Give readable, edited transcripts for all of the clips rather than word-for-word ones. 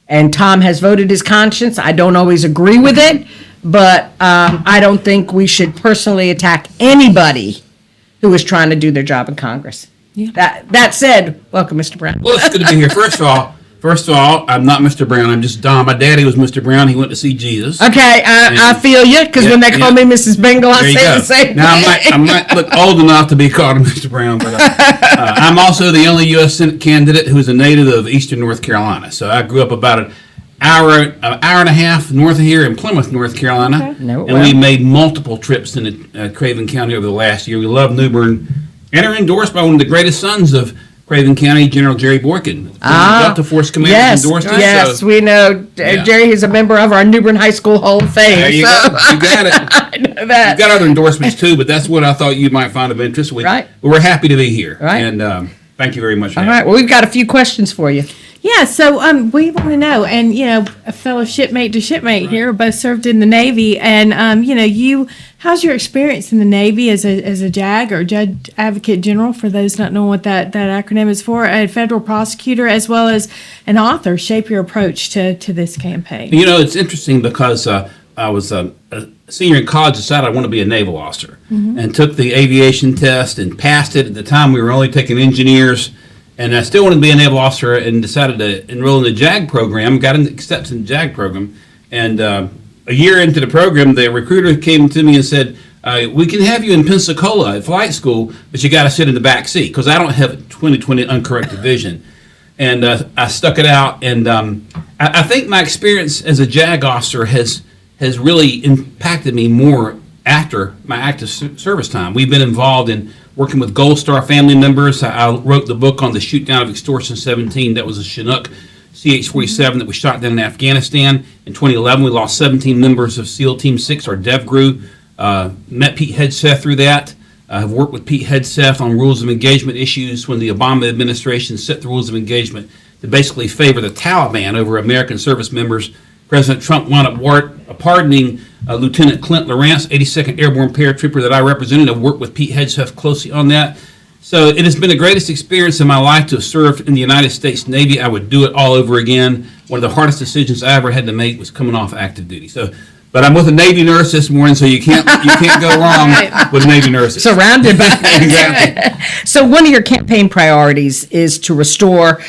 And Tom has voted his conscience. I don't always agree with it, but I don't think we should personally attack anybody who is trying to do their job in Congress. Yeah. That said, welcome, Mr. Brown. Well, it's good to be here. First of all, I'm not Mr. Brown. I'm just Don. My daddy was Mr. Brown. He went to see Jesus. Okay, I feel you, because when they call me Mrs. Bengel, I say the same Now, thing. I might look old enough to be called Mr. Brown, but I'm also the only U.S. Senate candidate who is a native of Eastern North Carolina. So I grew up about an hour and a half north of here in Plymouth, North Carolina. Okay. No, and well. we made multiple trips into Craven County over the last year. We love New Bern and are endorsed by one of the greatest sons of Craven County, General Jerry Borkin. Delta Force Commander endorsed us. Yes, we know. Jerry is a member of our New Bern High School Hall of Fame. There you go. You got it. I know that. You've got other endorsements too, but that's what I thought you might find of interest. Right. We're happy to be here. Right. And thank you very much for All having right, well, we've got a few questions for you. Yeah, so we want to know, and a fellow shipmate to shipmate here, both served in the Navy, and how's your experience in the Navy as a JAG or Judge Advocate General? For those not knowing what that acronym is for, a federal prosecutor as well as an author. Shape your approach to this campaign. It's interesting because I was a senior in college, decided I want to be a naval officer, and took the aviation test and passed it. At the time, we were only taking engineers. And I still wanted to be a naval officer and decided to enroll in the JAG program, got accepted in the JAG program. And a year into the program, the recruiter came to me and said, we can have you in Pensacola at flight school, but you got to sit in the back seat because I don't have 20/20 uncorrected vision. And I stuck it out. And I think my experience as a JAG officer has really impacted me more after my active service time. We've been involved in working with Gold Star family members. I wrote the book on the shoot down of Extortion 17. That was a Chinook CH-47 that was shot down in Afghanistan. In 2011, we lost 17 members of SEAL Team 6, our DevGru. Met Pete Hegseth through that. I've worked with Pete Hegseth on rules of engagement issues when the Obama administration set the rules of engagement to basically favor the Taliban over American service members. President Trump wound up pardoning Lieutenant Clint Lawrence, 82nd Airborne Paratrooper that I represented. I've worked with Pete Hegseth closely on that. So it has been the greatest experience in my life to have served in the United States Navy. I would do it all over again. One of the hardest decisions I ever had to make was coming off active duty. But I'm with a Navy nurse this morning, so you can't go wrong with Navy nurses. Surrounded by Exactly. So one of your campaign priorities is to restore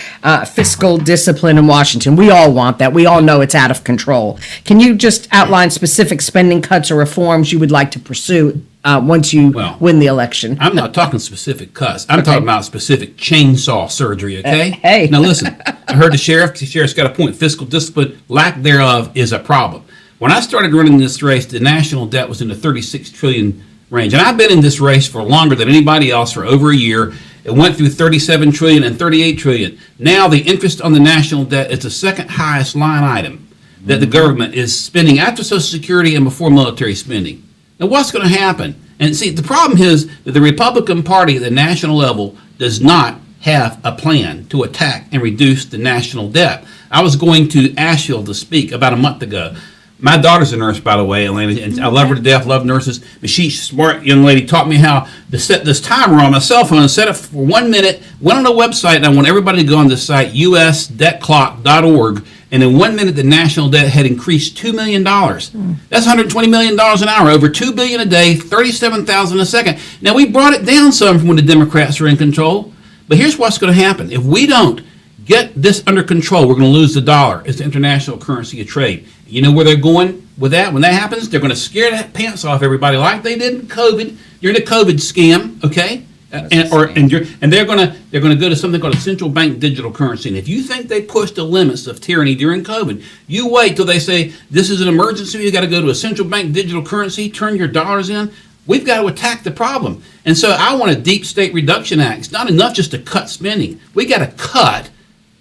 fiscal discipline in Washington. We all want that. We all know it's out of control. Can you just outline specific spending cuts or reforms you would like to pursue once you win the election? I'm not talking specific cuts. I'm talking about specific chainsaw surgery, okay? Hey. Now listen, I heard the sheriff. The sheriff's got a point. Fiscal discipline, lack thereof, is a problem. When I started running this race, the national debt was in the 36 trillion range. And I've been in this race for longer than anybody else, for over a year. It went through 37 trillion and 38 trillion. Now the interest on the national debt is the second highest line item that the government is spending after Social Security and before military spending. Now what's going to happen? And see, the problem is that the Republican Party at the national level does not have a plan to attack and reduce the national debt. I was going to Asheville to speak about a month ago. My daughter's a nurse, by the way, Alana, and I love her to death, love nurses. But she's a smart young lady, taught me how to set this timer on my cell phone and set it for 1 minute, went on a website, and I want everybody to go on the site, usdebtclock.org, and in 1 minute, the national debt had increased $2 million. That's $120 million an hour, over $2 billion a day, 37,000 a second. Now, we brought it down some from when the Democrats are in control, but here's what's going to happen. If we don't get this under control, we're going to lose the dollar as the international currency of trade. You know where they're going with that? When that happens, they're going to scare the pants off everybody like they did in COVID. You're in a COVID scam, okay? And they're going to go to something called a central bank digital currency. And if you think they pushed the limits of tyranny during COVID, you wait till they say this is an emergency. You got to go to a central bank digital currency, turn your dollars in. We've got to attack the problem. And so I want a deep state reduction act. It's not enough just to cut spending. We got to cut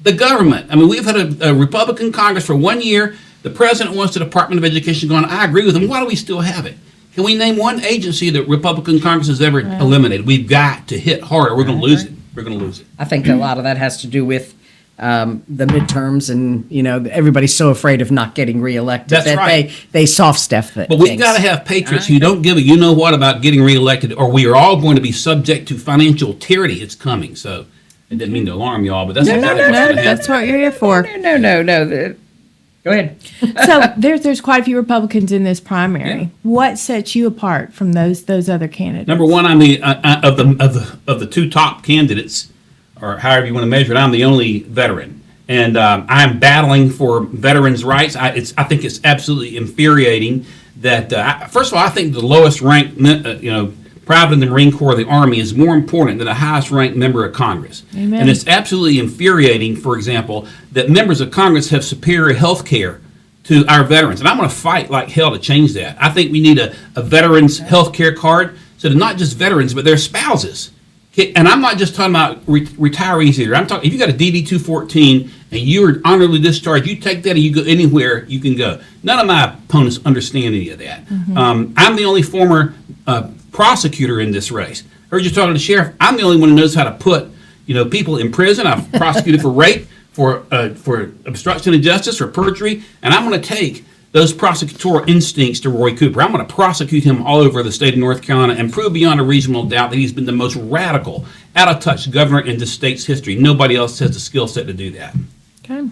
the government. I mean, we've had a Republican Congress for 1 year. The president wants the Department of Education gone. I agree with him. Why do we still have it? Can we name one agency that Republican Congress has ever eliminated? We've got to hit hard, or we're going to lose it. We're going to lose it. I think a lot of that has to do with the midterms, and everybody's so afraid of not getting reelected. That's that right. They soft step things. But we've got to have patriots who don't give a you-know-what about getting reelected, or we are all going to be subject to financial tyranny. It's coming. So I didn't mean to alarm y'all, but that's exactly what's going to happen. That's what you're here for. No. Go ahead. So there's quite a few Republicans in this primary. Yeah. What sets you apart from those other candidates? Number one, I'm the of the two top candidates, or however you want to measure it. I'm the only veteran, and I'm battling for veterans' rights. I think it's absolutely infuriating that first of all, I think the lowest ranked private in the Marine Corps or the Army is more important than the highest ranked member of Congress. Amen. And it's absolutely infuriating, for example, that members of Congress have superior health care to our veterans. And I'm going to fight like hell to change that. I think we need a veterans health care card so that not just veterans, but their spouses. And I'm not just talking about retirees either. I'm talking, if you got a DD-214 and you're honorably discharged, you take that and you go anywhere you can go. None of my opponents understand any of that. Mm-hmm. I'm the only former prosecutor in this race. Heard you talking to the sheriff. I'm the only one who knows how to put people in prison. I've prosecuted for rape, for obstruction of justice, or perjury, and I'm going to take those prosecutorial instincts to Roy Cooper. I'm going to prosecute him all over the state of North Carolina and prove beyond a reasonable doubt that he's been the most radical, out of touch governor in the state's history. Nobody else has the skill set to do that. Okay.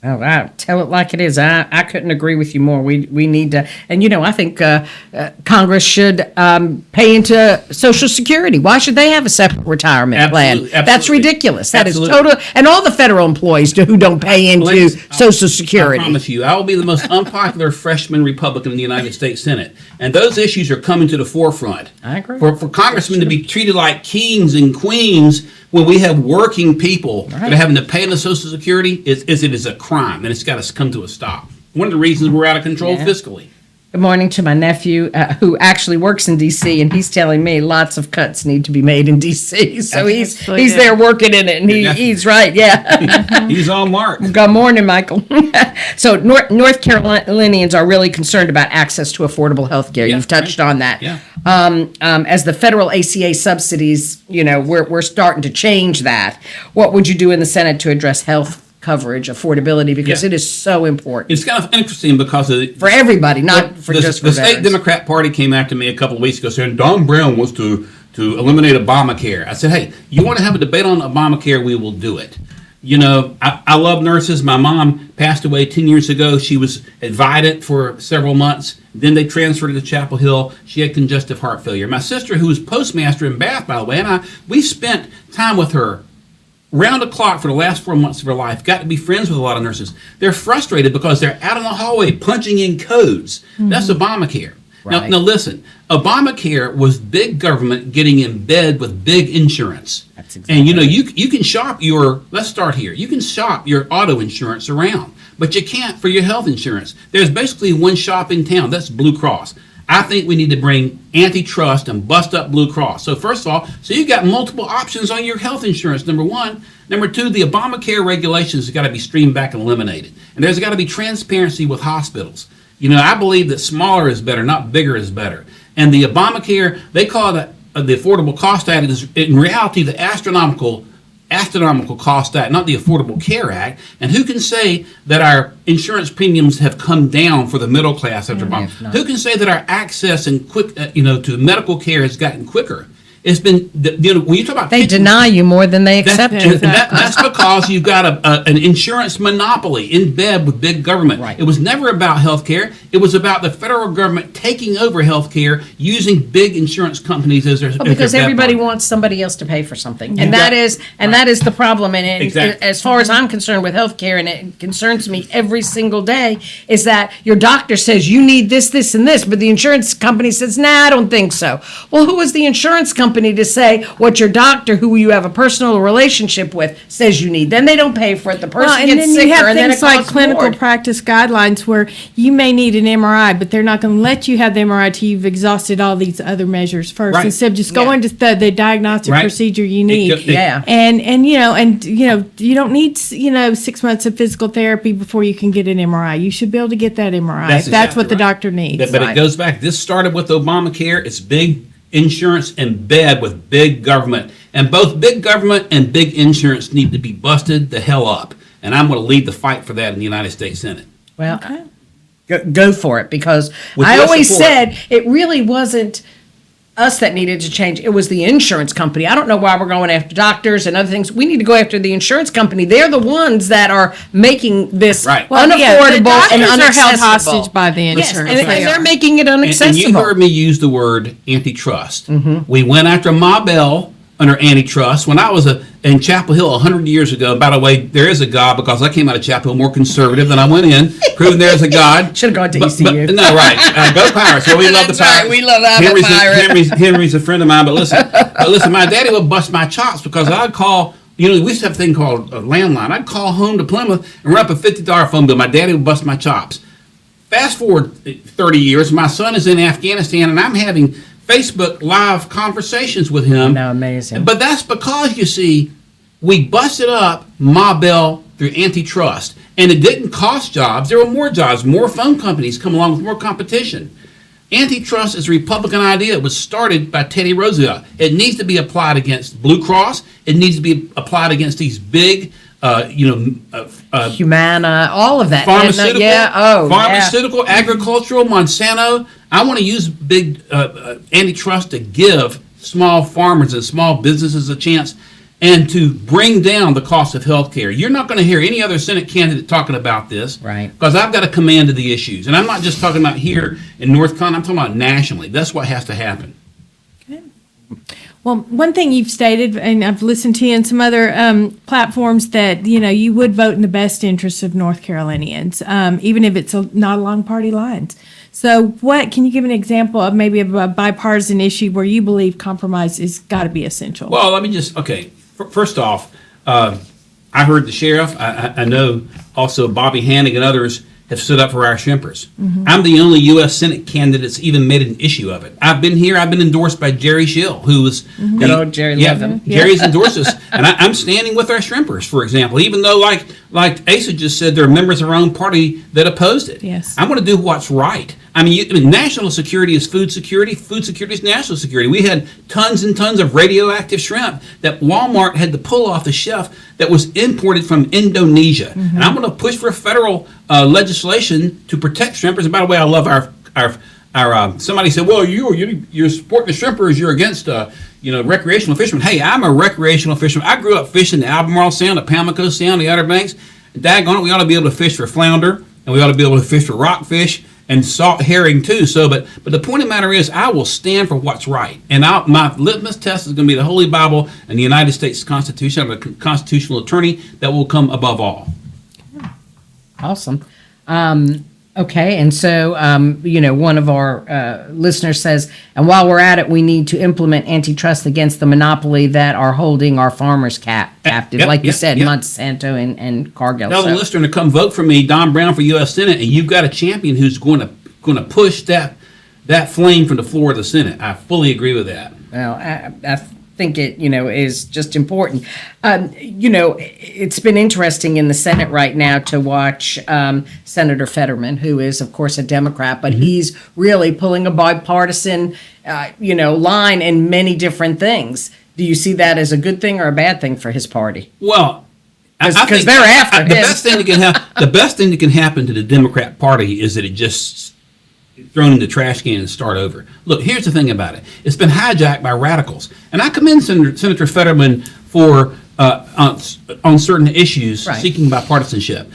Oh, I tell it like it is. I couldn't agree with you more. We need to, and I think Congress should pay into Social Security. Why should they have a separate retirement plan? Absolutely. That's ridiculous. That is Absolutely. total, and all the federal employees who don't pay into Ladies, Social I Security. promise you, I will be the most unpopular freshman Republican in the United States Senate. And those issues are coming to the forefront. I agree. For congressmen to be treated like kings and queens when we have working people that are having to pay into Social Security, it is a crime, and it's got to come to a stop. One of the reasons we're out of control fiscally. Good morning to my nephew who actually works in D.C. and he's telling me lots of cuts need to be made in D.C. So he's there working in it, and he's right. Yeah. He's on mark. Good morning, Michael. So North Carolinians are really concerned about access to affordable health care. You've touched on that. Yeah. As the federal ACA subsidies, we're starting to change that. What would you do in the Senate to address health coverage, affordability, because it is so important It's kind of interesting because for everybody, not for just for the state veterans. Democrat Party came after me a couple of weeks ago saying Don Brown wants to eliminate Obamacare. I said, hey, you want to have a debate on Obamacare? We will do it. I love nurses. My mom passed away 10 years ago. She was at Vidant for several months. Then they transferred her to Chapel Hill. She had congestive heart failure. My sister, who was postmaster in Bath, by the way, and we spent time with her round the clock for the last 4 months of her life, got to be friends with a lot of nurses. They're frustrated because they're out in the hallway punching in codes. That's Obamacare. Right. Now listen, Obamacare was big government getting in bed with big insurance. That's exactly and right. you can shop let's start here. You can shop your auto insurance around, but you can't for your health insurance. There's basically one shop in town. That's Blue Cross. I think we need to bring antitrust and bust up Blue Cross. So first of all, so you got multiple options on your health insurance, number one. Number two, the Obamacare regulations have got to be streamed back and eliminated. And there's got to be transparency with hospitals. I believe that smaller is better, not bigger is better. And the Obamacare, they call it the Affordable Cost Act, is in reality the astronomical cost act, not the Affordable Care Act. And who can say that our insurance premiums have come down for the middle class after Obama? Who can say that our access and to medical care has gotten quicker? It's been, when you talk about... They deny you more than they accept you. That's because you've got an insurance monopoly in bed with big government. Right. It was never about health care. It was about the federal government taking over health care, using big insurance companies as their... Because everybody wants somebody else to pay for something, and that is the problem. And Exactly. as far as I'm concerned with healthcare, and it concerns me every single day, is that your doctor says you need this, this, and this, but the insurance company says, "Nah, I don't think so." Well, who is the insurance company to say what your doctor, who you have a personal relationship with, says you need? Then they don't pay for it. The person and gets then sicker, you have and then it things like costs clinical more. practice guidelines where you may need an MRI, but they're not going to let you have the MRI till you've exhausted all these other measures first, Right. instead of just going to the diagnostic Right. procedure you need. Yeah. And you don't need 6 months of physical therapy before you can get an MRI. You should be able to get that MRI. That's That's what exactly the right. doctor needs. But it goes back. This started with Obamacare. It's big insurance in bed with big government. And both big government and big insurance need to be busted the hell up. And I'm going to lead the fight for that in the United States Senate. Well, go for it, because With I your always support. said it really wasn't us that needed to change. It was the insurance company. I don't know why we're going after doctors and other things. We need to go after the insurance company. They're the ones that are making this Right. unaffordable and Doctors are held inaccessible. hostage by the Yes, insurance. and they're making it And inaccessible. you heard me use the word antitrust. Mm-hmm. We went after Ma Bell under antitrust. When I was in Chapel Hill 100 years ago, by the way, there is a God because I came out of Chapel Hill more conservative than I went in, proving there is a God. Should have gone to But- ECU. no, right. Go Pirates. Well, we love the That's right. Pirates. We love having a pirate. Henry's a friend of mine, but listen, my daddy would bust my chops because I'd call, we used to have a thing called a landline. I'd call home to Plymouth and run up a $50 phone bill. My daddy would bust my chops. Fast forward 30 years, my son is in Afghanistan and I'm having Facebook live conversations with him. No, amazing. But that's because, you see, we busted up Ma Bell through antitrust. And it didn't cost jobs. There were more jobs. More phone companies come along with more competition. Antitrust is a Republican idea. It was started by Teddy Roosevelt. It needs to be applied against Blue Cross. It needs to be applied against these big, Humana, all of that. pharmaceutical, Yeah. pharmaceutical, agricultural, Monsanto. I want to use big antitrust to give small farmers and small businesses a chance and to bring down the cost of health care. You're not going to hear any other Senate candidate talking about this. Right. Because I've got a command of the issues. And I'm not just talking about here in North Carolina, I'm talking about nationally. That's what has to happen. Well, one thing you've stated, and I've listened to you in some other platforms, that you would vote in the best interests of North Carolinians, even if it's not along party lines. So, what can you give an example of maybe a bipartisan issue where you believe compromise is got to be essential? Well, let me just, first off, I heard the sheriff. I know also Bobby Hannig and others have stood up for our shrimpers. I'm the only U.S. Senate candidate that's even made an issue of it. I've been endorsed by Jerry Schill, who was Good old Jerry, love him. Jerry's endorsed us, and I'm standing with our shrimpers, for example, even though, like Asa just said, there are members of our own party that opposed it. Yes. I'm going to do what's right. I mean, national security is food security. Food security is national security. We had tons and tons of radioactive shrimp that Walmart had to pull off the shelf that was imported from Indonesia. And I'm going to push for federal legislation to protect shrimpers. And by the way, I love our somebody said, well, you're supporting the shrimpers. You're against recreational fishermen. Hey, I'm a recreational fisherman. I grew up fishing the Albemarle Sound, the Pamlico Sound, the Outer Banks. Daggone it, we ought to be able to fish for flounder, and we ought to be able to fish for rockfish and salt herring too. So, but the point of the matter is, I will stand for what's right, and my litmus test is going to be the Holy Bible and the United States Constitution. I'm a constitutional attorney that will come above all. Awesome. Okay, and so, one of our listeners says, and while we're at it, we need to implement antitrust against the monopoly that are holding our farmers captive, like you said, Monsanto and Cargill. Tell the listener to come vote for me, Don Brown, for U.S. Senate, and you've got a champion who's going to push that flame from the floor of the Senate. I fully agree with that. Well, I think it, is just important. It's been interesting in the Senate right now to watch Senator Fetterman, who is, of course, a Democrat, but he's really pulling a bipartisan, line in many different things. Do you see that as a good thing or a bad thing for his party? Well, I Because think they're after him. the best thing that can happen to the Democrat Party is that it just thrown in the trash can and start over. Look, here's the thing about it. It's been hijacked by radicals. And I commend Senator Fetterman for, on certain issues, Right. seeking bipartisanship.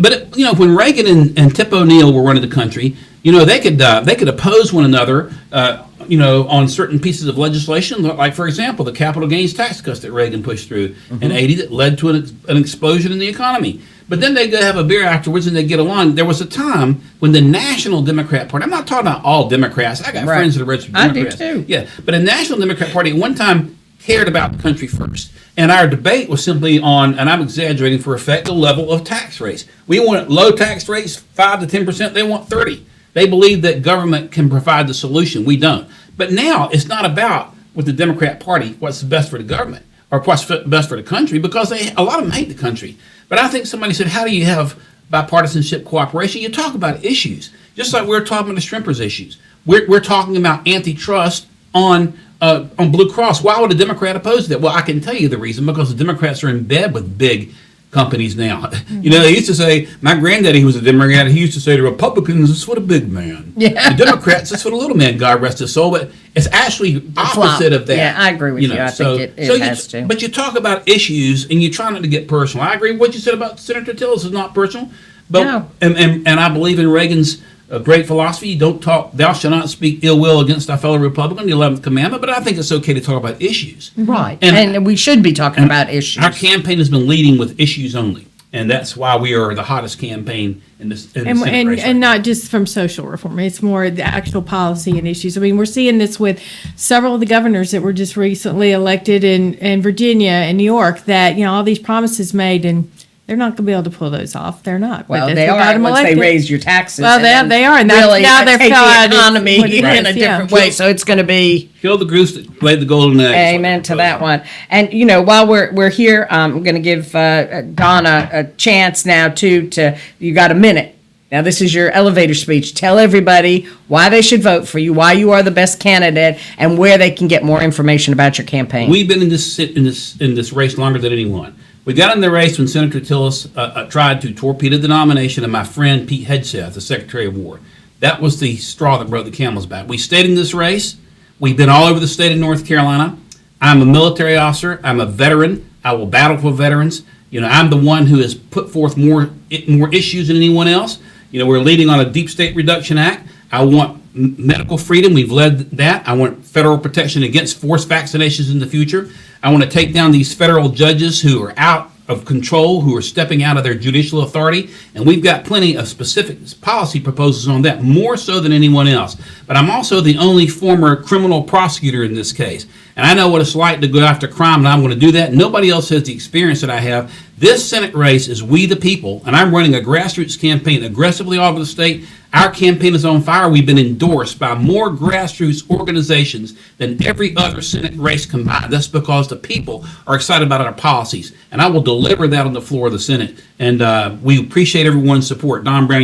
But, when Reagan and Tip O'Neill were running the country, they could oppose one another, on certain pieces of legislation, like, for example, the capital gains tax cuts that Reagan pushed through in 80 that led to an explosion in the economy. But then they go have a beer afterwards and they get along. There was a time when the National Democrat Party, I'm not talking about all Democrats. I got Right. friends that are registered I do Democrats. too. Yeah, but a National Democrat Party at one time cared about the country first. And our debate was simply on, and I'm exaggerating for effect, the level of tax rates. We want low tax rates, 5 to 10%. They want 30. They believe that government can provide the solution. We don't. But now it's not about, with the Democrat Party, what's best for the government or what's best for the country, because a lot of them hate the country. But I think somebody said, how do you have bipartisanship cooperation? You talk about issues, just like we're talking about the shrimpers issues. We're talking about antitrust on Blue Cross. Why would a Democrat oppose that? Well, I can tell you the reason, because the Democrats are in bed with big companies now. You know, they used to say, my granddaddy, who was a Democrat, he used to say the Republicans is for the big man. Yeah. The Democrats is for the little man, God rest his soul. But it's actually opposite of that. Yeah, I agree with you. I think it has to. But you talk about issues and you try not to get personal. I agree with what you said about Senator Tillis is not personal. But No. and I believe in Reagan's great philosophy. You don't talk, thou shalt not speak ill will against thy fellow Republican, the 11th commandment. But I think it's okay to talk about issues. Right. And- And we should be talking about issues. Our campaign has been leading with issues only. And that's why we are the hottest campaign in this in the And, Senate and, race right and now. not just from social reform. It's more the actual policy and issues. I mean, we're seeing this with several of the governors that were just recently elected in Virginia and New York that, you know, all these promises made and they're not going to be able to pull those off. They're not. Well, But they that's what are got 'em once they elected. raise your taxes. Well, and they are, and that's really now they're take felt the it's economy what it in a is, different yeah. way. So it's going to be Kill the goose that laid the golden egg. amen to that one. And you know, while we're here, I'm going to give Donna a chance now to you got a minute. Now this is your elevator speech. Tell everybody why they should vote for you, why you are the best candidate, and where they can get more information about your campaign. We've been in this race longer than anyone. We got in the race when Senator Tillis tried to torpedo the nomination of my friend Pete Hegseth, the Secretary of War. That was the straw that broke the camel's back. We stayed in this race. We've been all over the state of North Carolina. I'm a military officer. I'm a veteran. I will battle for veterans. You know, I'm the one who has put forth more issues than anyone else. You know, we're leading on a Deep State Reduction Act. I want medical freedom. We've led that. I want federal protection against forced vaccinations in the future. I want to take down these federal judges who are out of control, who are stepping out of their judicial authority. And we've got plenty of specific policy proposals on that, more so than anyone else. But I'm also the only former criminal prosecutor in this case. And I know what it's like to go after crime, and I'm going to do that. Nobody else has the experience that I have. This Senate race is we the people, and I'm running a grassroots campaign aggressively all over the state. Our campaign is on fire. We've been endorsed by more grassroots organizations than every other Senate race combined. That's because the people are excited about our policies, and I will deliver that on the floor of the Senate. And we appreciate everyone's support. Don Brown,